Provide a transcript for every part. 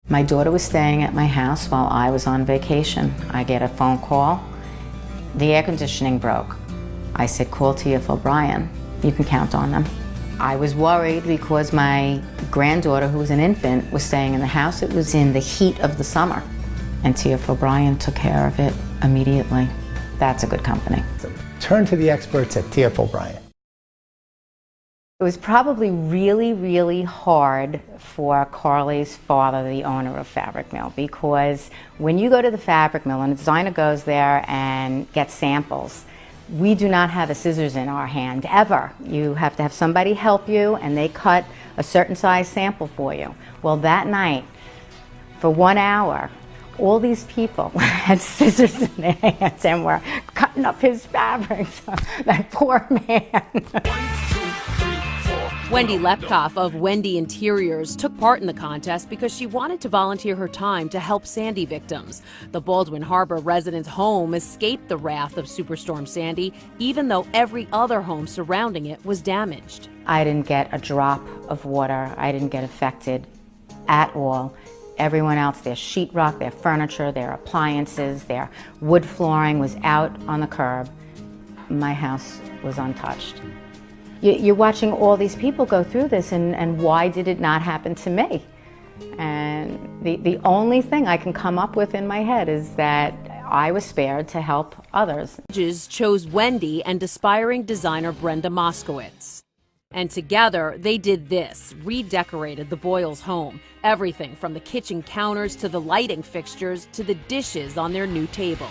My daughter was staying at my house while I was on vacation. I get a phone call. The air conditioning broke. I said, call T.F. O'Brien. You can count on them. I was worried because my granddaughter, who was an infant, was staying in the house. It was in the heat of the summer. And T.F. O'Brien took care of it immediately. That's a good company. So turn to the experts at T.F. O'Brien. It was probably really, really hard for Carly's father, the owner of Fabric Mill, because when you go to the fabric mill and a designer goes there and gets samples, we do not have a scissors in our hand, ever. You have to have somebody help you, and they cut a certain size sample for you. Well, that night, for 1 hour, all these people had scissors in their hands and were cutting up his fabrics. That poor man. Wendy Lepkoff of Wendy Interiors took part in the contest because she wanted to volunteer her time to help Sandy victims. The Baldwin Harbor residents' home escaped the wrath of Superstorm Sandy, even though every other home surrounding it was damaged. I didn't get a drop of water. I didn't get affected at all. Everyone else, their sheetrock, their furniture, their appliances, their wood flooring was out on the curb. My house was untouched. You're watching all these people go through this, and why did it not happen to me? And the only thing I can come up with in my head is that I was spared to help others. Judges chose Wendy and aspiring designer Brenda Moskowitz. And together, they did this, redecorated the Boyles' home. Everything from the kitchen counters to the lighting fixtures to the dishes on their new table.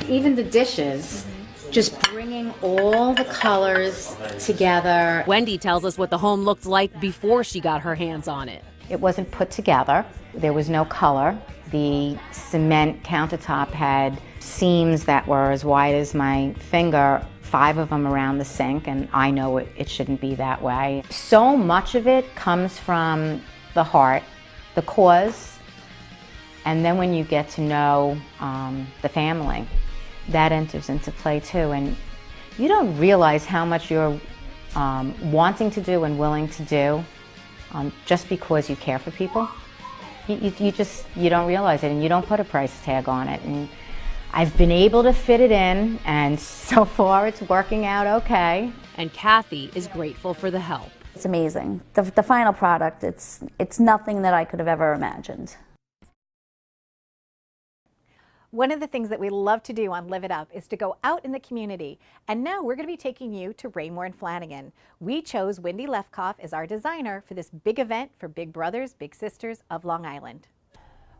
Even the dishes, just bringing all the colors together. Wendy tells us what the home looked like before she got her hands on it. It wasn't put together. There was no color. The cement countertop had seams that were as wide as my finger, 5 of them around the sink, and I know it shouldn't be that way. So much of it comes from the heart, the cause, and then when you get to know the family, that enters into play too. And you don't realize how much you're wanting to do and willing to do just because you care for people. You don't realize it, and you don't put a price tag on it. And I've been able to fit it in, and so far it's working out okay. And Kathy is grateful for the help. It's amazing. The final product, it's nothing that I could have ever imagined. One of the things that we love to do on Live It Up is to go out in the community. And now we're going to be taking you to Raymore and Flanagan. We chose Wendy Lepkoff as our designer for this big event for Big Brothers, Big Sisters of Long Island.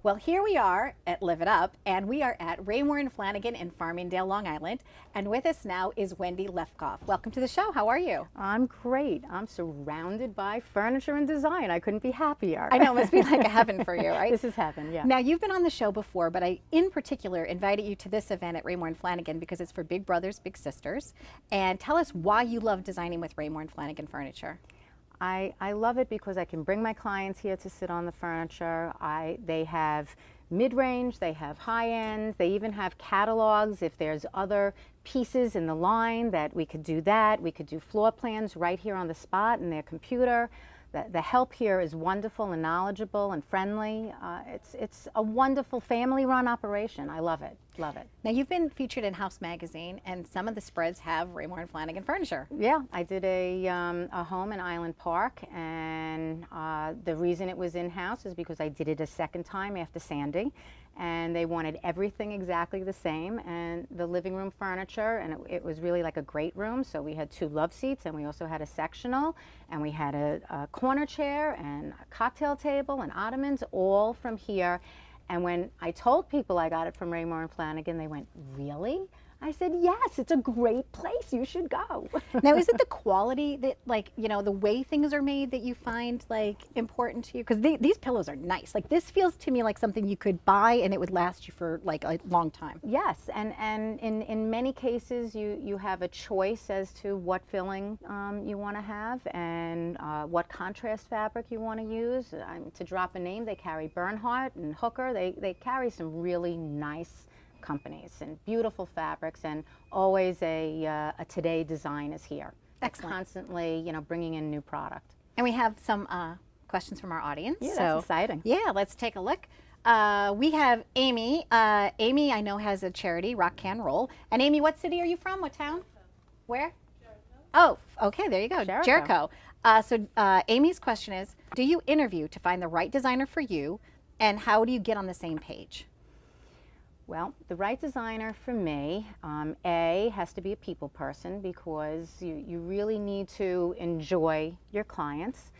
Well, here we are at Live It Up, and we are at Raymore and Flanagan in Farmingdale, Long Island. And with us now is Wendy Lepkoff. Welcome to the show. How are you? I'm great. I'm surrounded by furniture and design. I couldn't be happier. I know, it must be like a heaven for you, right? This is heaven, yeah. Now, you've been on the show before, but I, in particular, invited you to this event at Raymore and Flanagan because it's for Big Brothers, Big Sisters. And tell us why you love designing with Raymore and Flanagan furniture. I love it because I can bring my clients here to sit on the furniture. They have mid-range, they have high-end, they even have catalogs. If there's other pieces in the line that we could do that. We could do floor plans right here on the spot in their computer. The help here is wonderful and knowledgeable and friendly. It's a wonderful family-run operation. I love it, love it. Now, you've been featured in House Magazine, and some of the spreads have Raymore and Flanagan furniture. Yeah, I did a home in Island Park, and the reason it was in-house is because I did it a second time after Sandy, and they wanted everything exactly the same, and the living room furniture, and it was really like a great room. So we had 2 love seats, and we also had a sectional, and we had a corner chair and a cocktail table and ottomans, all from here. And when I told people I got it from Raymore and Flanagan, they went, "Really?" I said, "Yes, it's a great place. You should go." Now, is it the quality that, like, you know, the way things are made that you find, like, important to you? Because these pillows are nice. Like, this feels to me like something you could buy and it would last you for, like, a long time. Yes, and in many cases, you have a choice as to what filling you want to have and what contrast fabric you want to use. To drop a name, they carry Bernhardt and Hooker. They carry some really nice companies and beautiful fabrics, and always a today design is here. Excellent. Constantly, you know, bringing in new product. And we have some questions from our audience. Yeah, that's exciting. Yeah, let's take a look. We have Amy. Amy, I know, has a charity, Rock Can Roll. And Amy, what city are you from? What town? Where? Oh, okay, there you go. Jericho. Amy's question is, do you interview to find the right designer for you, and how do you get on the same page? Well, the right designer for me, A, has to be a people person, because you really need to enjoy your clients.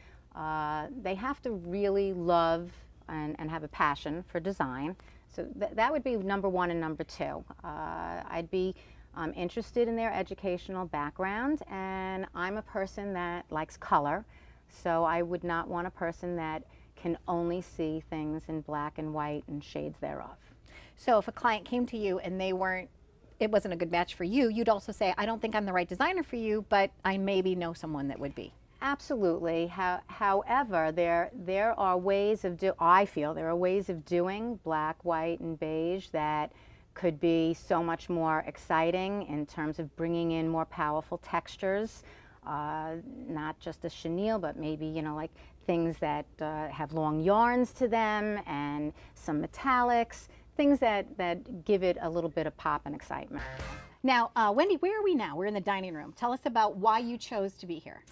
They have to really love and have a passion for design. So that would be number one and number two. I'd be interested in their educational background, and I'm a person that likes color, so I would not want a person that can only see things in black and white and shades thereof. So if a client came to you and it wasn't a good match for you, you'd also say, I don't think I'm the right designer for you, but I maybe know someone that would be. Absolutely. However, there are ways of I feel there are ways of doing black, white, and beige that could be so much more exciting in terms of bringing in more powerful textures, not just a chenille, but maybe, you know, like things that have long yarns to them and some metallics, things that give it a little bit of pop and excitement. Now, Wendy, where are we now? We're in the dining room. Tell us about why you chose to be here.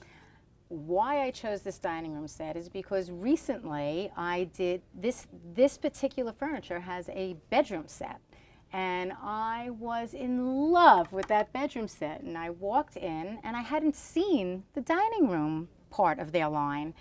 Why I chose this dining room set is because recently I did this particular furniture has a bedroom set, and I was in love with that bedroom set, and I walked in and I hadn't seen the dining room part of their line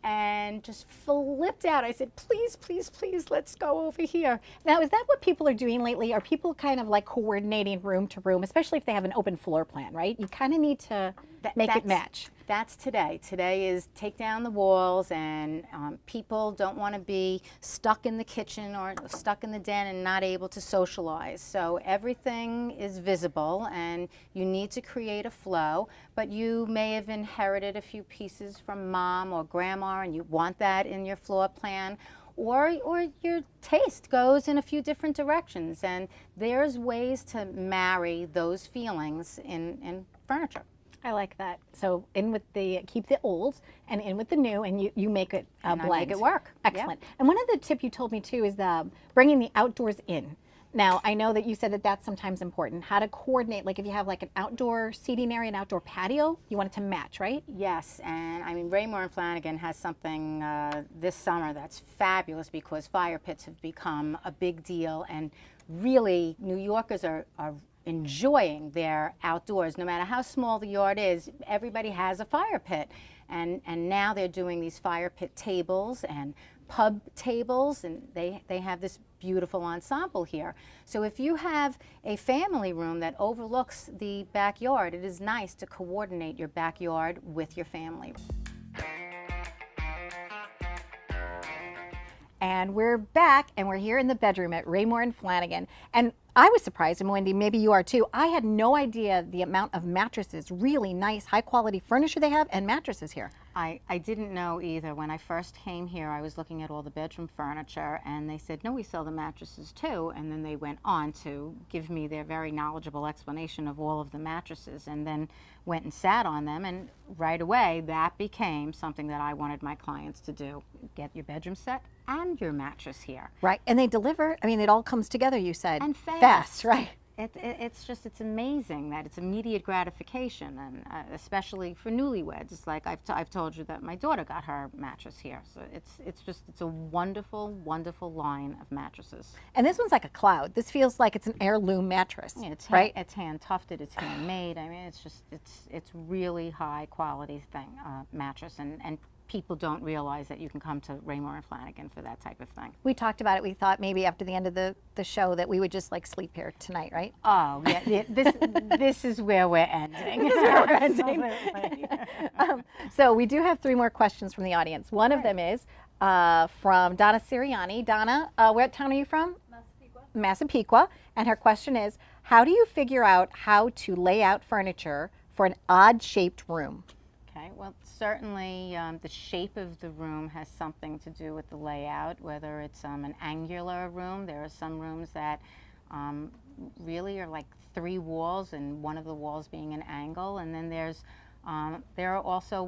and just flipped out. I said, please, please, please, let's go over here. Now, is that what people are doing lately? Are people kind of like coordinating room to room, especially if they have an open floor plan, right? You kind of need to make it match. That's today. Today is take down the walls, and people don't want to be stuck in the kitchen or stuck in the den and not able to socialize. So everything is visible, and you need to create a flow, but you may have inherited a few pieces from mom or grandma, and you want that in your floor plan. Or your taste goes in a few different directions, and there's ways to marry those feelings in furniture. I like that. So in with keep the old and in with the new, and you make it blend. I make it work. Excellent. Yeah. And one of the tip you told me too is bringing the outdoors in. Now, I know that you said that that's sometimes important. How to coordinate, like if you have like an outdoor seating area, an outdoor patio, you want it to match, right? Yes, and I mean, Raymore and Flanigan has something this summer that's fabulous, because fire pits have become a big deal, and really New Yorkers are enjoying their outdoors. No matter how small the yard is, everybody has a fire pit. And now they're doing these fire pit tables and pub tables, and they have this beautiful ensemble here. So if you have a family room that overlooks the backyard, it is nice to coordinate your backyard with your family. And we're back, and we're here in the bedroom at Raymore and Flanigan. And I was surprised, and Wendy, maybe you are too. I had no idea the amount of mattresses, really nice, high-quality furniture they have, and mattresses here. I didn't know either. When I first came here, I was looking at all the bedroom furniture, and they said, no, we sell the mattresses too. And then they went on to give me their very knowledgeable explanation of all of the mattresses, and then went and sat on them, and right away that became something that I wanted my clients to do. Get your bedroom set and your mattress here. Right, and they deliver, I mean, it all comes together, you said. And fast. Right. It's amazing that it's immediate gratification, and especially for newlyweds. It's like I've told you that my daughter got her mattress here, so it's a wonderful, wonderful line of mattresses. And this one's like a cloud. This feels like it's an heirloom mattress. Yeah, it's right. It's hand tufted. It's handmade. I mean, it's really high quality mattress, and people don't realize that you can come to Raymore and Flanigan for that type of thing. We talked about it. We thought maybe after the end of the show that we would just like sleep here tonight, right? Oh, yeah. This is where we're ending. This is where we're ending. So we do have 3 more questions from the audience. One of them is from Donna Siriani. Donna, what town are you from? Massapequa. And her question is, how do you figure out how to lay out furniture for an odd-shaped room? Okay, well, certainly the shape of the room has something to do with the layout, whether it's an angular room. There are some rooms that really are like 3 walls, and one of the walls being an angle, and then there's There are also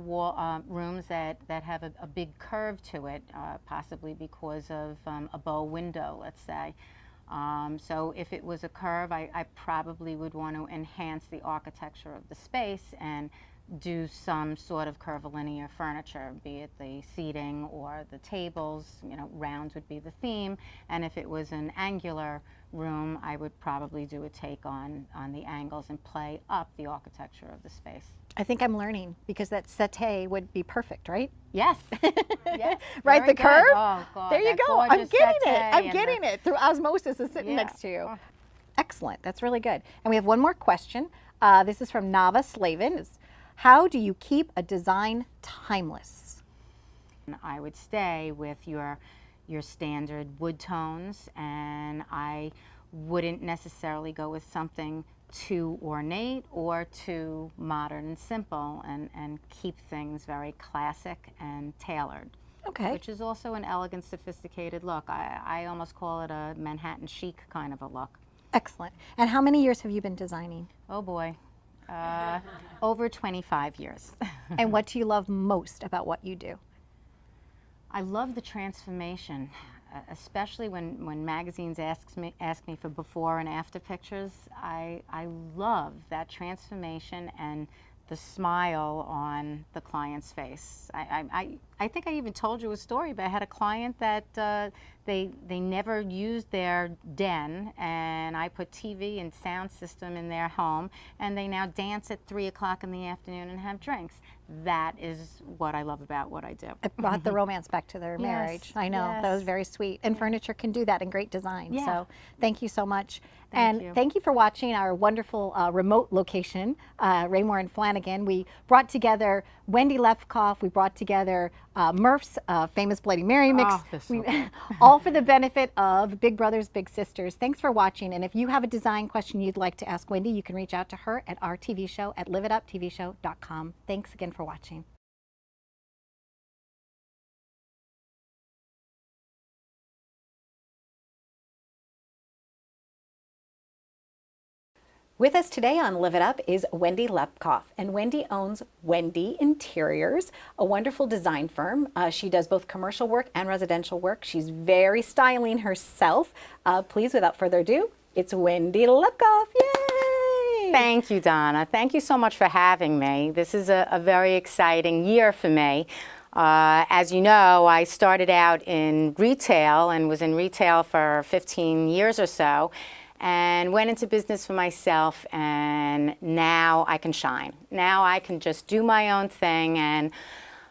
rooms that have a big curve to it, possibly because of a bow window, let's say. So if it was a curve, I probably would want to enhance the architecture of the space and do some sort of curvilinear furniture, be it the seating or the tables. You know, rounds would be the theme. And if it was an angular room, I would probably do a take on the angles and play up the architecture of the space. I think I'm learning, because that settee would be perfect, right? Yes. Yes. Right, the Very good. curve? Oh, God, there you that go. I'm gorgeous getting it. settee I'm and getting it. Through osmosis is sitting Yeah. next to you. Oh. Excellent. That's really good. And we have one more question. This is from Nava Slavin. It's, how do you keep a design timeless? I would stay with your standard wood tones, and I wouldn't necessarily go with something too ornate or too modern and simple, and keep things very classic and tailored. Okay. Which is also an elegant, sophisticated look. I almost call it a Manhattan chic kind of a look. Excellent. And how many years have you been designing? Oh boy, over 25 years. And what do you love most about what you do? I love the transformation, especially when magazines ask me for before and after pictures. I love that transformation and the smile on the client's face. I think I even told you a story, but I had a client that they never used their den, and I put TV and sound system in their home, and they now dance at 3 o'clock in the afternoon and have drinks. That is what I love about what I do. It brought the romance back to their marriage. I know. Yes. That was very sweet. And furniture can do that in great design. Yeah. So thank you so much. Thank you. Thank you for watching our wonderful remote location, Raymore and Flanagan. We brought together Wendy Lefkoff. We brought together Murph's famous Bloody Mary mix. Oh, that's so good. All for the benefit of Big Brothers Big Sisters. Thanks for watching. And if you have a design question you'd like to ask Wendy, you can reach out to her at our TV show at liveituptvshow.com. Thanks again for watching. With us today on Live It Up is Wendy Lepkoff, and Wendy owns Wendy Interiors, a wonderful design firm. She does both commercial work and residential work. She's very styling herself. Please, without further ado, it's Wendy Lepkoff. Yay! Thank you, Donna. Thank you so much for having me. This is a very exciting year for me. As you know, I started out in retail and was in retail for 15 years or so, and went into business for myself, and now I can shine. Now I can just do my own thing, and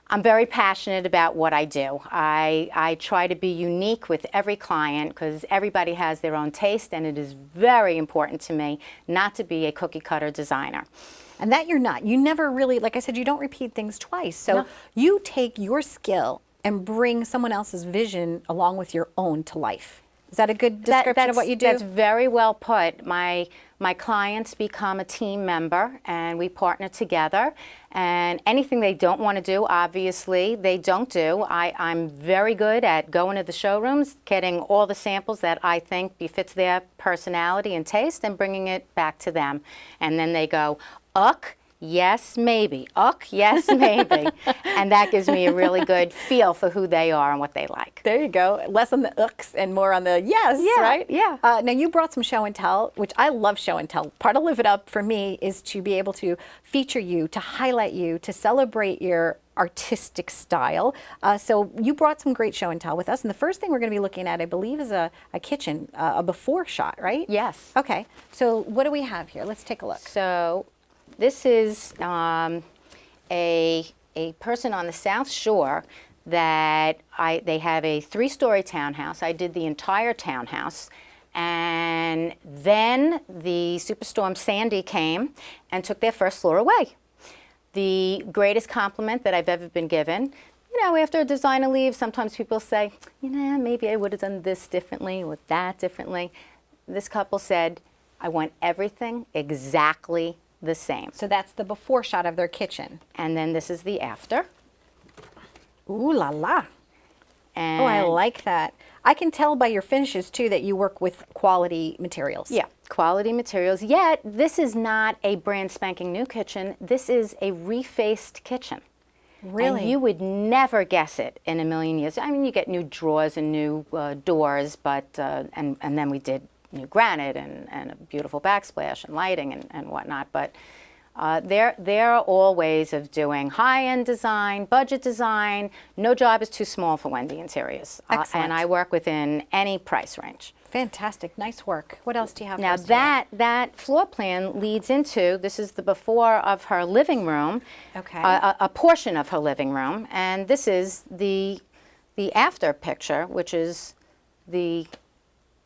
I'm very passionate about what I do. I try to be unique with every client, because everybody has their own taste, and it is very important to me not to be a cookie cutter designer. And that you're not. You never really, like I said, you don't repeat things twice. So No. you take your skill and bring someone else's vision along with your own to life. Is that a good description of what you do? That's very well put. My clients become a team member, and we partner together. And anything they don't want to do, obviously, they don't do. I'm very good at going to the showrooms, getting all the samples that I think befits their personality and taste, and bringing it back to them. And then they go, "Ugh, yes, maybe. Ugh, yes, maybe." And that gives me a really good feel for who they are and what they like. There you go. Less on the ooks and more on the yes, Yeah, right? yeah. Now you brought some show and tell, which I love show and tell. Part of Live It Up for me is to be able to feature you, to highlight you, to celebrate your artistic style. So you brought some great show and tell with us. And the first thing we're going to be looking at, I believe, is a kitchen, a before shot, right? Yes. Okay. So what do we have here? Let's take a look. So this is a person on the South Shore that they have a 3-story townhouse. I did the entire townhouse. And then the superstorm Sandy came and took their first floor away. The greatest compliment that I've ever been given. You know, after a designer leaves, sometimes people say, you know, maybe I would have done this differently or that differently. This couple said, I want everything exactly the same. So that's the before shot of their kitchen. And then this is the after. Ooh la la. And Oh, I like that. I can tell by your finishes too that you work with quality materials. Yeah, quality materials, yet this is not a brand spanking new kitchen. This is a refaced kitchen. Really? And you would never guess it in a million years. I mean, you get new drawers and new doors, but and then we did new granite and a beautiful backsplash and lighting and whatnot. But there are all ways of doing high-end design, budget design. No job is too small for Wendy Interiors. Excellent. And I work within any price range. Fantastic. Nice work. What else do you have Now for us today? that floor plan leads into, this is the before of her living room, Okay. a portion of her living room, and this is the after picture, which is the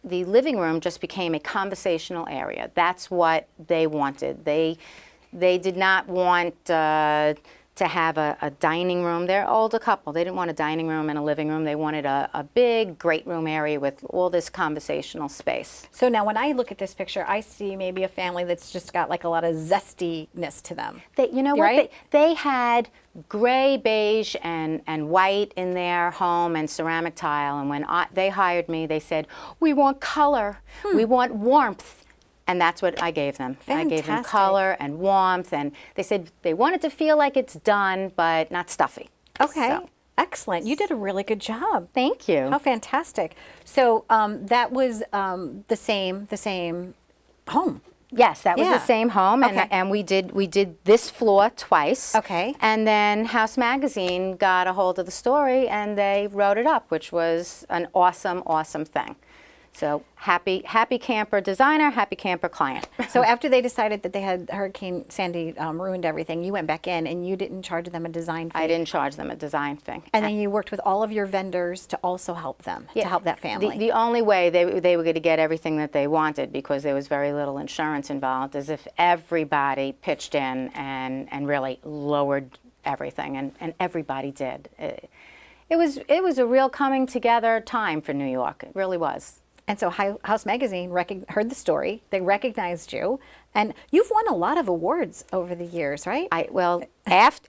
living room just became a conversational area. That's what they wanted. They did not want to have a dining room. They're an older couple. They didn't want a dining room and a living room. They wanted a big, great room area with all this conversational space. So now when I look at this picture, I see maybe a family that's just got like a lot of zestiness to them. You know what? Right? They had gray, beige, and white in their home and ceramic tile. And when they hired me, they said, we want color. We want warmth. And that's what I gave them. I gave them Fantastic. color and warmth, and they said they wanted to feel like it's done, but not stuffy. Okay. So, Excellent. You did a really good job. thank you. How fantastic. So that was the same home. Yes, that was Yeah. the same home, Okay. and we did this floor twice. Okay. And then House Magazine got a hold of the story, and they wrote it up, which was an awesome, awesome thing. So happy camper designer, happy camper client. So after they decided that they had Hurricane Sandy ruined everything, you went back in and you didn't charge them a design fee. I didn't charge them a design fee. And then you worked with all of your vendors to also help them, to help that family. The only way they were going to get everything that they wanted, because there was very little insurance involved, is if everybody pitched in and really lowered everything, and everybody did. It was a real coming together time for New York. It really was. And so House Magazine heard the story, they recognized you, and you've won a lot of awards over the years, right?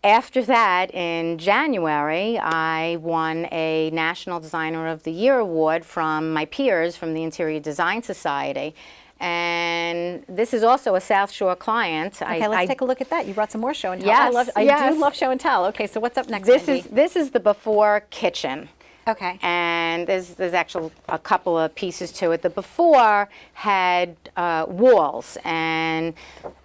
After that, in January, I won a National Designer of the Year award from my peers from the Interior Design Society. And this is also a South Shore client. Okay, let's take a look at that. You brought some more show and tell. Yes, I yes. do love show and tell. Okay, so what's up next, This Wendy? is the before kitchen. Okay. And there's actually a couple of pieces to it. The before had walls, and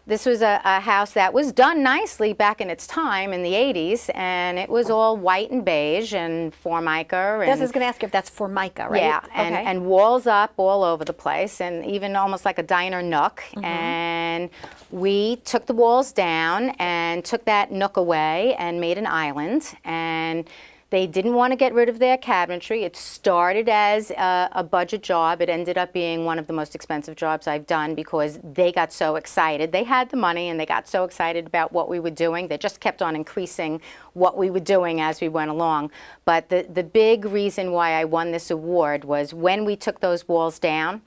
this was a house that was done nicely back in its time in the 80s, and it was all white and beige and Formica. I was going to ask if that's Formica, right? Yeah, Okay. and walls up all over the place, and even almost like a diner nook. And we took the walls down and took that nook away and made an island. And they didn't want to get rid of their cabinetry. It started as a budget job. It ended up being one of the most expensive jobs I've done, because they got so excited. They had the money and they got so excited about what we were doing. They just kept on increasing what we were doing as we went along. But the big reason why I won this award was when we took those walls down,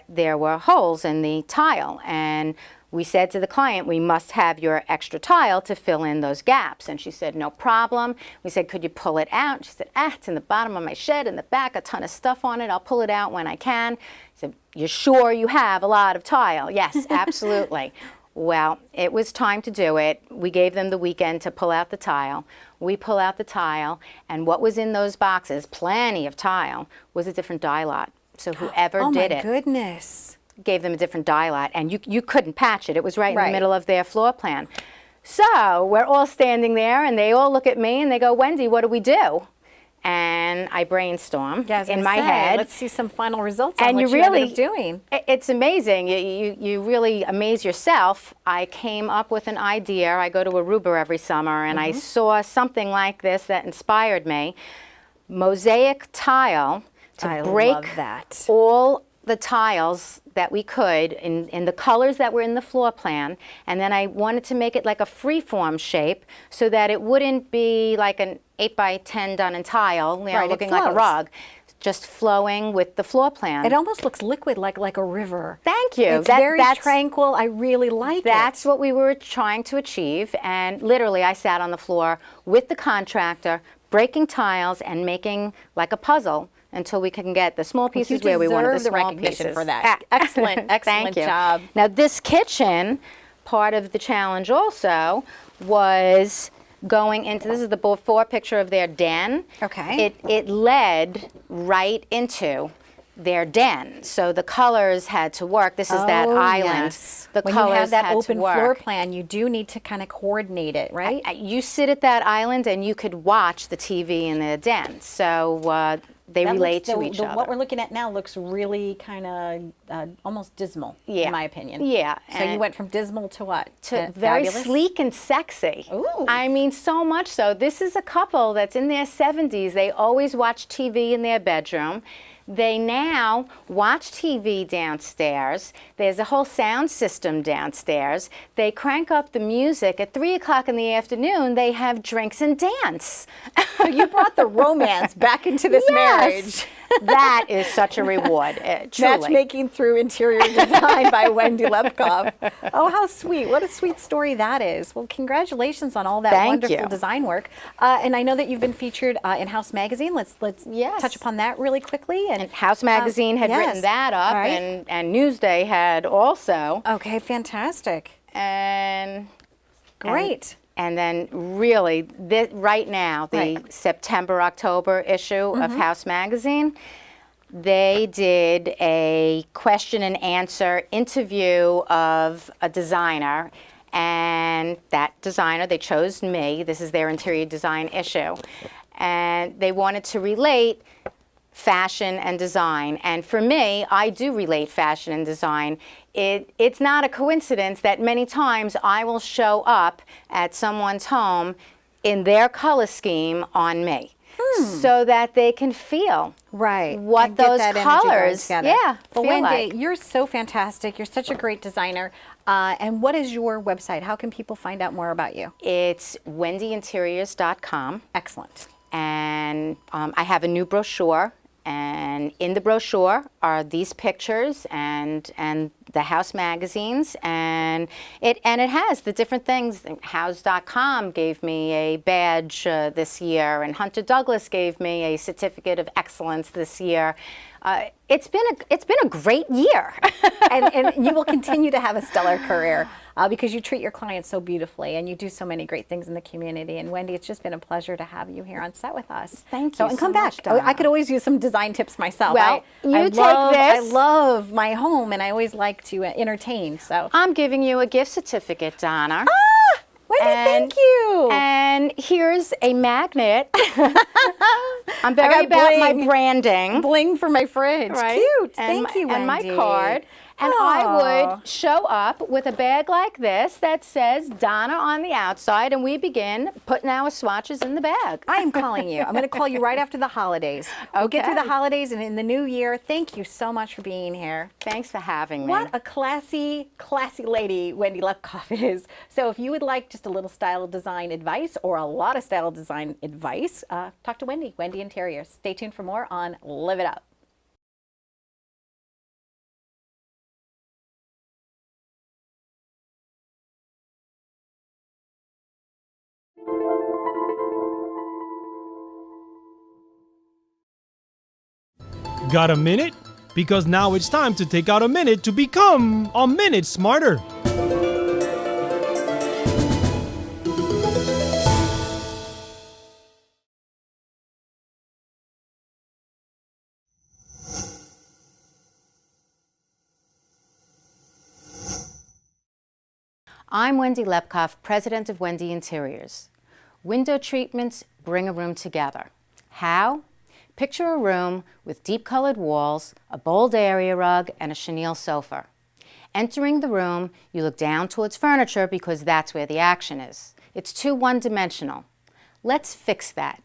there were holes in the tile. And we said to the client, we must have your extra tile to fill in those gaps. And she said, no problem. We said, could you pull it out? She said, it's in the bottom of my shed in the back, a ton of stuff on it. I'll pull it out when I can. I said, you're sure you have a lot of tile? Yes, absolutely. Well, it was time to do it. We gave them the weekend to pull out the tile. We pull out the tile, and what was in those boxes, plenty of tile, was a different dye lot. So whoever did it Oh my goodness. gave them a different dye lot, and you couldn't patch it. It was right in Right. the middle of their floor plan. So we're all standing there, and they all look at me, and they go, Wendy, what do we do? And I brainstorm Yeah, I was in gonna my say, head. Let's see some final results on And what you you ended really, up doing. it's amazing. You really amaze yourself. I came up with an idea. I go to Aruba every summer, and I saw something like this that inspired me. Mosaic tile to I break love that. all the tiles that we could in the colors that were in the floor plan, and then I wanted to make it like a free-form shape so that it wouldn't be like an 8x10 done in tile, Right, it looking like a flows. rug, just flowing with the floor plan. It almost looks liquid, like a river. Thank you. It's very tranquil. I really like it. That's what we were trying to achieve, and literally I sat on the floor with the contractor, breaking tiles and making like a puzzle until we can get the small pieces you where we wanted the deserve the small recognition pieces. for that. Excellent, excellent Thank you. job. Now this kitchen, part of the challenge also was going into, this is the before picture of their den. Okay. It led right into their den, so the colors had to work. This is that island. Yes. The when colors you have that had open to work. floor plan, you do need to kind of coordinate it, right? You sit at that island and you could watch the TV in the den. So they That relate looks- to each other. What we're looking at now looks really kind of almost dismal, Yeah. in my opinion. Yeah, So you and- went from dismal to what? to very fabulous? sleek and sexy. Ooh. I mean, so much so. This is a couple that's in their 70s. They always watch TV in their bedroom. They now watch TV downstairs. There's a whole sound system downstairs. They crank up the music. At 3 o'clock in the afternoon, they have drinks and dance. So you brought the romance back into this marriage. That is such a reward, truly. Matchmaking through interior design by Wendy Lepkoff. Oh, how sweet. What a sweet story that is. Well, congratulations on all that Thank wonderful you. design work. And I know that you've been featured in House Magazine. Let's Yes. touch upon that really quickly. And House Magazine had yes. written that up, All right. and Newsday had also. Okay, fantastic. And Great. And then really, right now, the Right. September-October issue of House Magazine, they did a question and answer interview of a designer. And that designer, they chose me. This is their interior design issue. And they wanted to relate fashion and design. And for me, I do relate fashion and design. It's not a coincidence that many times I will show up at someone's home in their color scheme on me. So that they can feel Right. what And get those that energy going colors, together. yeah, Well, feel Wendy, like. you're so fantastic. You're such a great designer. And what is your website? How can people find out more about you? It's wendyinteriors.com. Excellent. And I have a new brochure, and in the brochure are these pictures and the House magazines, and it has the different things. House.com gave me a badge this year, and Hunter Douglas gave me a certificate of excellence this year. It's been a great year. and you will continue to have a stellar career because you treat your clients so beautifully and you do so many great things in the community. And Wendy, it's just been a pleasure to have you here on set with us. Thank So, you and so come back. much, Donna. I could always use some design tips myself. Well, you take I this. love my home and I always like to entertain. So, I'm giving you a gift certificate, Donna. Wendy, And- thank you. And here's a magnet. I'm very got about my bling. branding. Bling for my fridge. Right? Cute. And Thank you, Wendy. And my card. And I would show up with a bag like this that says Donna on the outside, and we begin putting our swatches in the bag. I am calling you. I'm going to call you right after the holidays. We'll get through the Okay. holidays and in the new year. Thank you so much for being here. Thanks for having me. What a classy, classy lady Wendy Lepkoff is. So if you would like just a little style design advice or a lot of style design advice, talk to Wendy, Wendy Interiors. Stay tuned for more on Live It Up. Got a minute? Because now it's time to take out a minute to become a minute smarter. I'm Wendy Lepkoff, president of Wendy Interiors. Window treatments bring a room together. How? Picture a room with deep-colored walls, a bold area rug, and a chenille sofa. Entering the room, you look down towards furniture because that's where the action is. It's too one-dimensional. Let's fix that.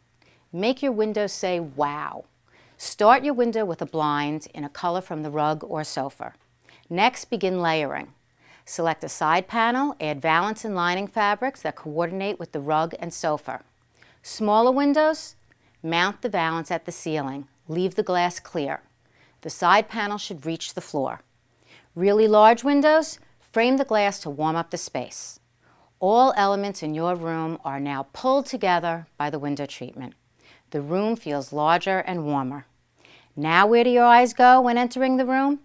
Make your window say, wow. Start your window with a blind in a color from the rug or sofa. Next, begin layering. Select a side panel, add valance and lining fabrics that coordinate with the rug and sofa. Smaller windows, mount the valance at the ceiling. Leave the glass clear. The side panel should reach the floor. Really large windows, frame the glass to warm up the space. All elements in your room are now pulled together by the window treatment. The room feels larger and warmer. Now where do your eyes go when entering the room?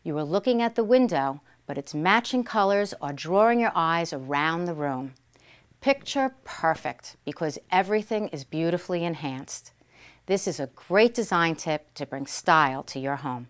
You are looking at the window, but its matching colors are drawing your eyes around the room. Picture perfect, because everything is beautifully enhanced. This is a great design tip to bring style to your home.